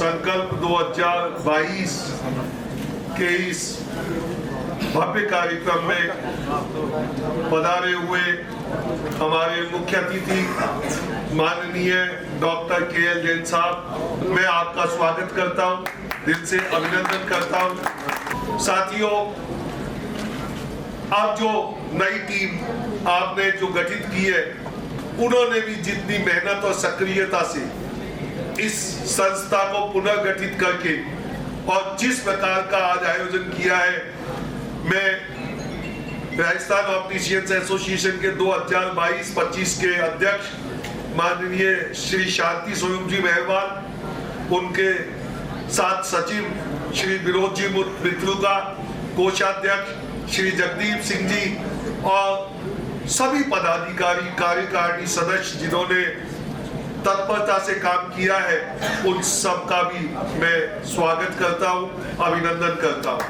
संकल्प 2022 के इस भव्य कार्यक्रम में पधारे हुए हमारे मुख्य अतिथि माननीय डॉक्टर KL जैन साहब, मैं आपका स्वागत करता हूं, दिल से अभिनंदन करता हूं। साथियों, अब जो नई टीम आपने जो गठित की है, उन्होंने भी जितनी मेहनत और सक्रियता से इस संस्था को पुनर्गठित करके और जिस प्रकार का आज आयोजन किया है, मैं राजस्थान ऑप्टिशियंस एसोसिएशन के 2022-25 के अध्यक्ष माननीय श्री शांति स्वरूप जी मेहरबान, उनके साथ सचिव श्री विनोद जी मित्रुका, कोषाध्यक्ष श्री जगदीप सिंह जी और सभी पदाधिकारी कार्यकारिणी सदस्य जिन्होंने तत्परता से काम किया है, उन सब का भी मैं स्वागत करता हूं, अभिनंदन करता हूं।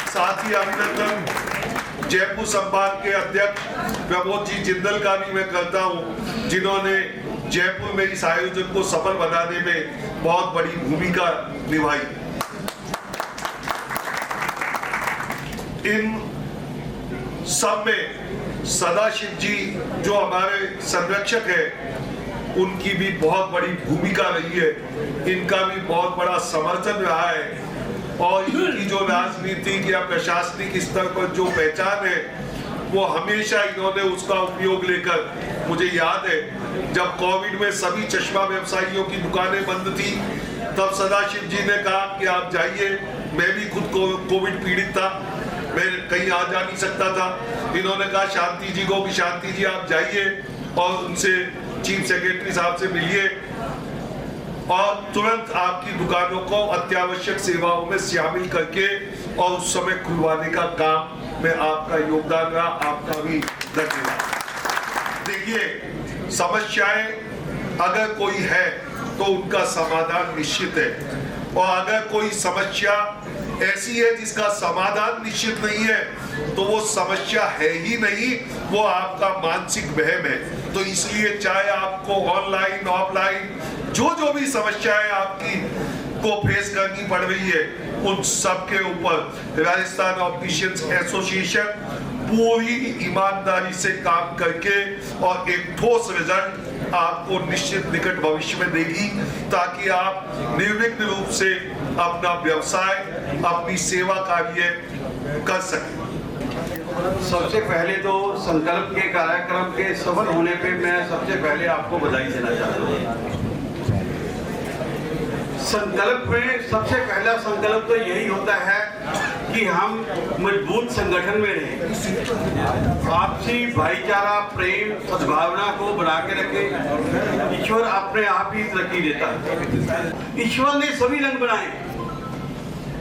साथ ही अभिनंदन जयपुर संभाग के अध्यक्ष प्रमोद जी जिंदल का भी मैं करता हूं, जिन्होंने जयपुर में इस आयोजन को सफल बनाने में बहुत बड़ी भूमिका निभाई। इन सब में सदाशिव जी जो हमारे संरक्षक है, उनकी भी बहुत बड़ी भूमिका रही है, इनका भी बहुत बड़ा समर्थन रहा है और इनकी जो राजनीतिक या प्रशासनिक स्तर पर जो पहचान है, वो हमेशा इन्होंने उसका उपयोग लेकर, मुझे याद है जब कोविड में सभी चश्मा व्यवसायियों की दुकानें बंद थी, तब सदाशिव जी ने कहा कि आप जाइए, मैं भी खुद कोविड पीड़ित था, मैं कहीं आ जा नहीं सकता था, इन्होंने कहा शांति जी को कि शांति जी आप जाइए और उनसे चीफ सेक्रेटरी साहब से मिलिए और तुरंत आपकी दुकानों को अत्यावश्यक सेवाओं में शामिल करके और उस समय खुलवाने का काम में आपका योगदान रहा, आपका भी धन्यवाद। देखिए, समस्याएं अगर कोई है तो उनका समाधान निश्चित है, और अगर कोई समस्या ऐसी है जिसका समाधान निश्चित नहीं है, तो वो समस्या है ही नहीं, वो आपका मानसिक वहम है। तो इसलिए चाहे आपको ऑनलाइन ऑफलाइन जो भी समस्याएं आपकी को फेस करनी पड़ रही है, उन सब के ऊपर राजस्थान ऑप्टिशियंस एसोसिएशन पूरी ईमानदारी से काम करके और एक ठोस रिजल्ट आपको निश्चित निकट भविष्य में देगी, ताकि आप निर्विघ्न रूप से अपना व्यवसाय, अपनी सेवा कार्य कर सकें। सबसे पहले तो संकल्प के कार्यक्रम के सफल होने पे मैं सबसे पहले आपको बधाई देना चाहता हूँ। संकल्प में सबसे पहला संकल्प तो यही होता है कि हम मजबूत संगठन में रहें, आपसी भाईचारा, प्रेम, सद्भावना को बना के रखें। ईश्वर अपने आप ही तरक्की देता है। ईश्वर ने सभी रंग बनाए,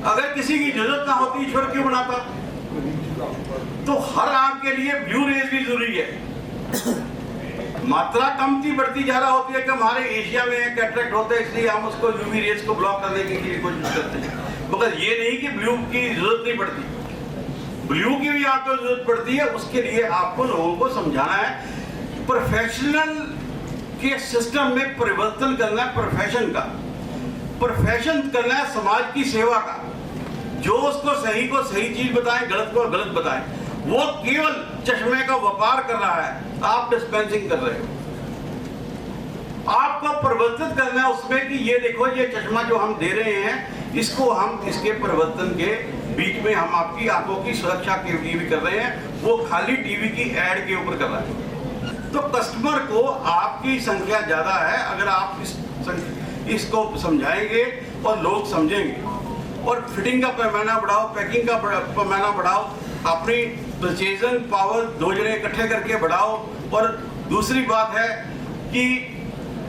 अगर किसी की जरूरत ना होती ईश्वर क्यों बनाता? तो हर आंख के लिए ब्लू रेज भी जरूरी है। मात्रा कमती बढ़ती जा रहा होती है कि हमारे एशिया में कैटरेक्ट होते हैं, इसलिए हम उसको यूवी रेज को ब्लॉक करने की कोशिश करते हैं, मगर ये नहीं कि ब्लू की जरूरत नहीं पड़ती। ब्लू की भी आपको जरूरत पड़ती है, उसके लिए आपको लोगों को समझाना है। प्रोफेशनल के सिस्टम में परिवर्तन करना है, प्रोफेशन का प्रोफेशन करना है, समाज की सेवा का। जो उसको सही को सही चीज बताएं, गलत को गलत बताएं। वो केवल चश्मे का व्यापार कर रहा है, आप डिस्पेंसिंग कर रहे हो। आपको परिवर्तित करना है उसमें कि ये देखो, ये चश्मा जो हम दे रहे हैं, इसको हम इसके परिवर्तन के बीच में हम आपकी आंखों की सुरक्षा के लिए भी कर रहे हैं। वो खाली टीवी की एड के ऊपर कर रहा है। तो कस्टमर को आपकी संख्या ज्यादा है, अगर आप इसको समझाएंगे और लोग समझेंगे, और फिटिंग का पैमाना बढ़ाओ, पैकिंग का पैमाना बढ़ाओ, अपनी परचेजिंग पावर दो जने इकट्ठे करके बढ़ाओ। और दूसरी बात है कि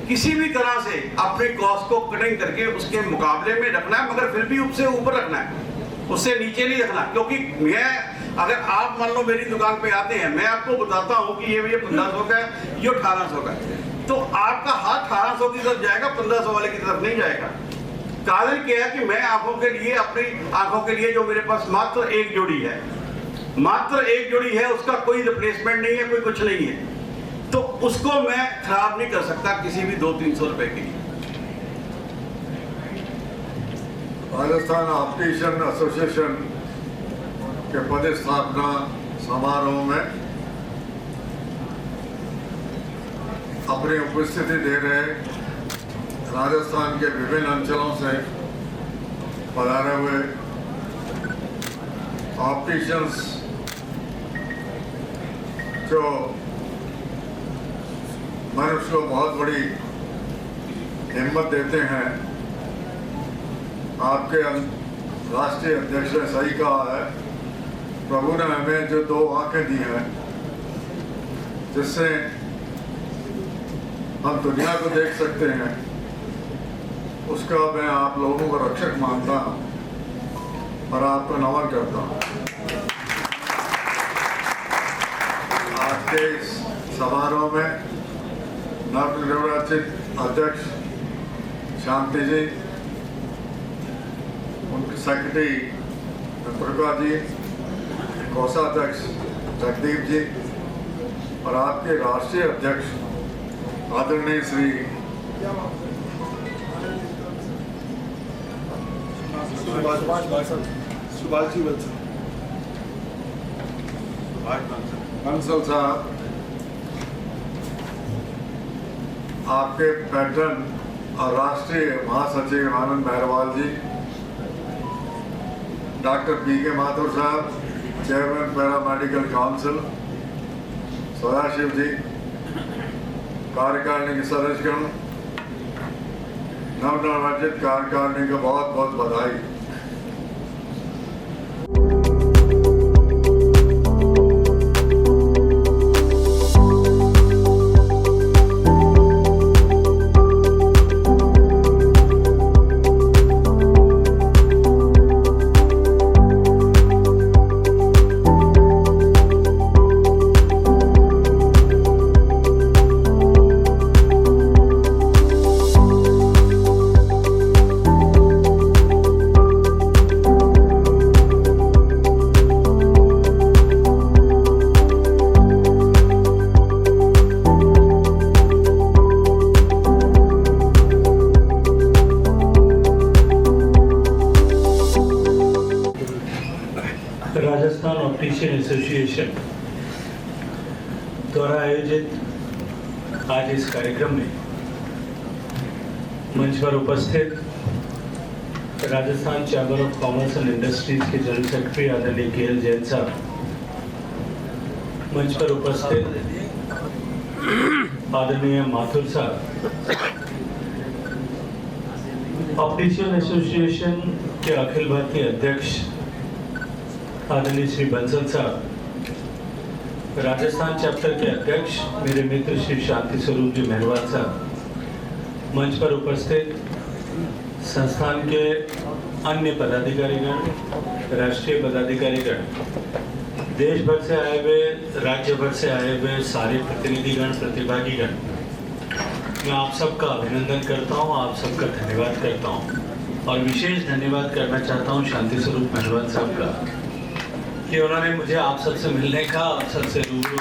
किसी भी तरह से अपने कॉस्ट को कटिंग करके उसके मुकाबले में रखना है, मगर फिर भी उससे ऊपर रखना है, उससे नीचे नहीं रखना। क्योंकि अगर आप मान लो मेरी दुकान पे आते हैं, मैं आपको बताता हूँ कि ये 1500 का है, ये 1800 का है, तो आपका हाथ 1800 की तरफ जाएगा, 1500 वाले की तरफ नहीं जाएगा। कारण क्या है कि मैं आंखों के लिए, अपनी आंखों के लिए जो मेरे पास मात्र एक जोड़ी है, मात्र एक जोड़ी है, उसका कोई रिप्लेसमेंट नहीं है, कोई कुछ नहीं है, तो उसको मैं खराब नहीं कर सकता किसी भी 200-300 रुपए के लिए। राजस्थान ऑप्टिशियन एसोसिएशन के पदस्थापना समारोह में अपनी उपस्थिति दे रहे राजस्थान के विभिन्न अंचलों से पधारे हुए ऑप्टिशियंस जो मनुष्य को बहुत बड़ी हिम्मत देते हैं। आपके राष्ट्रीय अध्यक्ष ने सही कहा है, प्रभु ने हमें जो दो आंखें दी हैं जिससे हम दुनिया को देख सकते हैं, उसका मैं आप लोगों को रक्षक मानता हूं और आपको नमन करता हूं। आज के इस समारोह में नवनिर्वाचित अध्यक्ष शांति जी, उनके सेक्रेटरी प्रका जी, कोषाध्यक्ष जगदीप जी और आपके राष्ट्रीय अध्यक्ष आदरणीय श्री सुभाष जी बंसल साहब, आपके पैटर्न और राष्ट्रीय महासचिव आनंद मेहरवाल जी, डॉक्टर पी.के. माथुर साहब, चेयरमैन पैरामेडिकल काउंसिल, सदाशिव जी, कार्यकारिणी के सदस्यगण, नवनिर्वाचित कार्यकारिणी को बहुत बहुत बधाई। राजस्थान ऑप्टिशियन एसोसिएशन द्वारा आयोजित आज इस कार्यक्रम में मंच पर उपस्थित Rajasthan chamber of commerce and industries के जनरल सेक्रेटरी आदरणीय के.एल. जैन साहब, मंच पर उपस्थित आदरणीय माथुर साहब, ऑप्टिशियन एसोसिएशन के अखिल भारतीय अध्यक्ष आदरणीय श्री बंसल साहब, राजस्थान चैप्टर के अध्यक्ष मेरे मित्र श्री शांति स्वरूप जी मेहरवाल साहब, मंच पर उपस्थित संस्थान के अन्य पदाधिकारीगण, राष्ट्रीय पदाधिकारीगण, देश भर से आए हुए, राज्य भर से आए हुए सारे प्रतिनिधिगण, प्रतिभागीगण, मैं आप सबका अभिनंदन करता हूं, आप सबका धन्यवाद करता हूं और विशेष धन्यवाद करना चाहता हूं शांति स्वरूप मेहरवाल साहब का कि उन्होंने मुझे आप सबसे मिलने का, आप सबसे रूबरू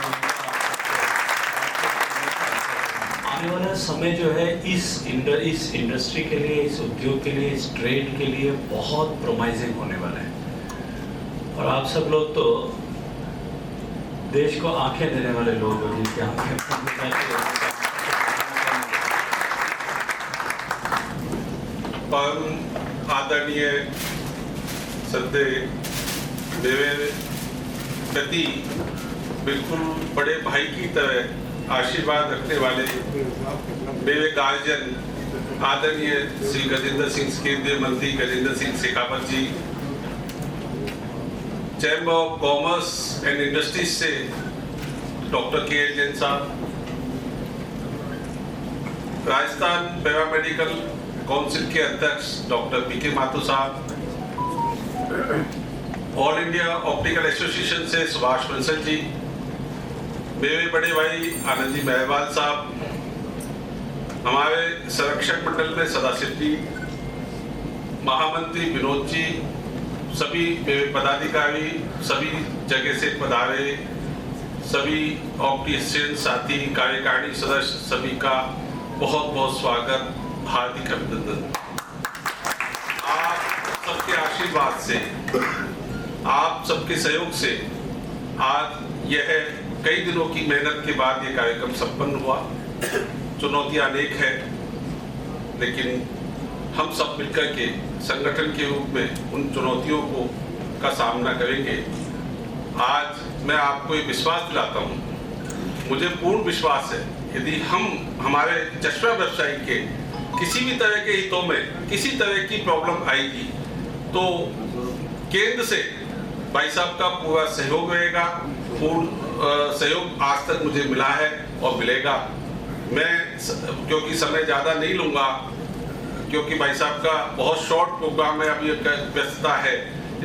आने वाला समय जो है इस इंडस्ट्री के लिए, इस उद्योग के लिए, इस ट्रेड के लिए बहुत प्रोमाइजिंग होने वाला है और आप सब लोग तो देश को आंखें देने वाले लोग हो जिनकी आंखें परम आदरणीय सद्य मेरे प्रति बिल्कुल बड़े भाई की तरह आशीर्वाद रखने वाले मेरे गार्जियन आदरणीय श्री गजेंद्र सिंह, केंद्रीय मंत्री Gajendra Singh Shekhawat ji, chamber of commerce and industries से डॉक्टर के.एल. जैन साहब, राजस्थान पैरामेडिकल काउंसिल के अध्यक्ष डॉक्टर पी.के. माथुर साहब, ऑल इंडिया ऑप्टिकल एसोसिएशन से सुभाष बंसल जी, मेरे बड़े भाई आनंद जी मेहरवाल साहब, हमारे संरक्षक मंडल में सदाशिव जी, महामंत्री विनोद जी, सभी मेरे पदाधिकारी, सभी जगह से पधारे सभी ऑप्टिशियन साथी, कार्यकारिणी सदस्य, सभी का बहुत बहुत स्वागत, हार्दिक अभिनंदन। आप आशीर्वाद से, आप सबके सहयोग से आज यह कई दिनों की मेहनत के बाद ये कार्यक्रम संपन्न हुआ। चुनौतियां अनेक है, लेकिन हम सब मिलकर के संगठन के रूप में उन चुनौतियों का सामना करेंगे। आज मैं आपको ये विश्वास दिलाता हूँ, मुझे पूर्ण विश्वास है यदि हम हमारे चश्मा व्यवसायी के किसी भी तरह के हितों में किसी तरह की प्रॉब्लम आएगी तो केंद्र से भाई साहब का पूरा सहयोग रहेगा। पूर्ण सहयोग आज तक मुझे मिला है और मिलेगा। मैं क्योंकि समय ज़्यादा नहीं लूँगा, क्योंकि भाई साहब का बहुत शॉर्ट प्रोग्राम है, अभी व्यस्तता है,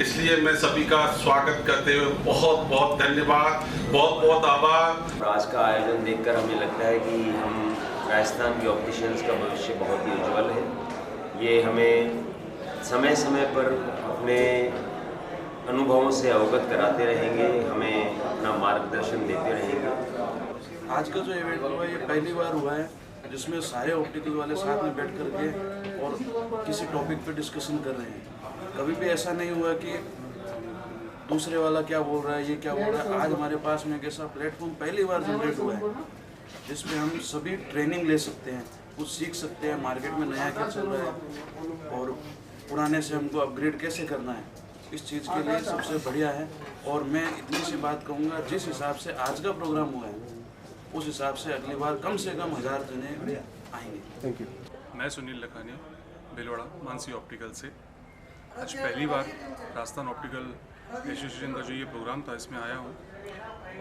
इसलिए मैं सभी का स्वागत करते हुए बहुत बहुत धन्यवाद, बहुत बहुत आभार। आज का आयोजन देखकर हमें लगता है कि हम राजस्थान के ऑप्टिशियंस का भविष्य बहुत ही उज्जवल है। ये हमें समय समय पर अपने अनुभवों से अवगत कराते रहेंगे, हमें अपना मार्गदर्शन देते रहेंगे। आज का जो इवेंट हुआ है ये पहली बार हुआ है जिसमें सारे ऑप्टिकल वाले साथ में बैठ कर के और किसी टॉपिक पे डिस्कशन कर रहे हैं। कभी भी ऐसा नहीं हुआ कि दूसरे वाला क्या बोल रहा है, ये क्या बोल रहा है। आज हमारे पास में एक ऐसा प्लेटफॉर्म पहली बार जनरेट हुआ है जिसमें हम सभी ट्रेनिंग ले सकते हैं, कुछ सीख सकते हैं, मार्केट में नया क्या चल रहा है और पुराने से हमको अपग्रेड कैसे करना है, इस चीज़ के लिए सबसे बढ़िया है। और मैं इतनी सी बात कहूँगा, जिस हिसाब से आज का प्रोग्राम हुआ है उस हिसाब से अगली बार कम से कम 1000 जने आएंगे। Thank you. मैं सुनील लखानी, भिलवाड़ा मानसी ऑप्टिकल से आज पहली बार राजस्थान ऑप्टिकल एसोसिएशन का जो ये प्रोग्राम था इसमें आया हूँ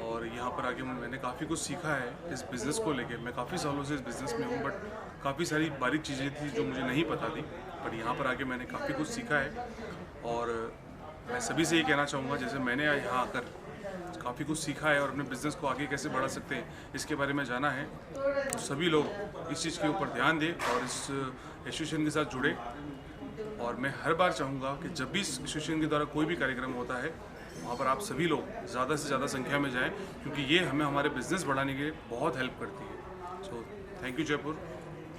और यहाँ पर आके मैंने काफ़ी कुछ सीखा है इस बिज़नेस को लेके। मैं काफ़ी सालों से इस बिज़नेस में हूँ, बट काफ़ी सारी बारीक चीज़ें थी जो मुझे नहीं पता थी, बट यहाँ पर आके मैंने काफ़ी कुछ सीखा है। और मैं सभी से ये कहना चाहूँगा, जैसे मैंने यहाँ आकर काफ़ी कुछ सीखा है और अपने बिज़नेस को आगे कैसे बढ़ा सकते हैं इसके बारे में जाना है, तो सभी लोग इस चीज़ के ऊपर ध्यान दें और इस एसोसिएशन के साथ जुड़े। और मैं हर बार चाहूँगा कि जब भी इस एसोसिएशन के द्वारा कोई भी कार्यक्रम होता है वहाँ पर आप सभी लोग ज़्यादा से ज़्यादा संख्या में जाएं, क्योंकि ये हमें हमारे बिज़नेस बढ़ाने के लिए बहुत हेल्प करती है। So thank you Jaipur.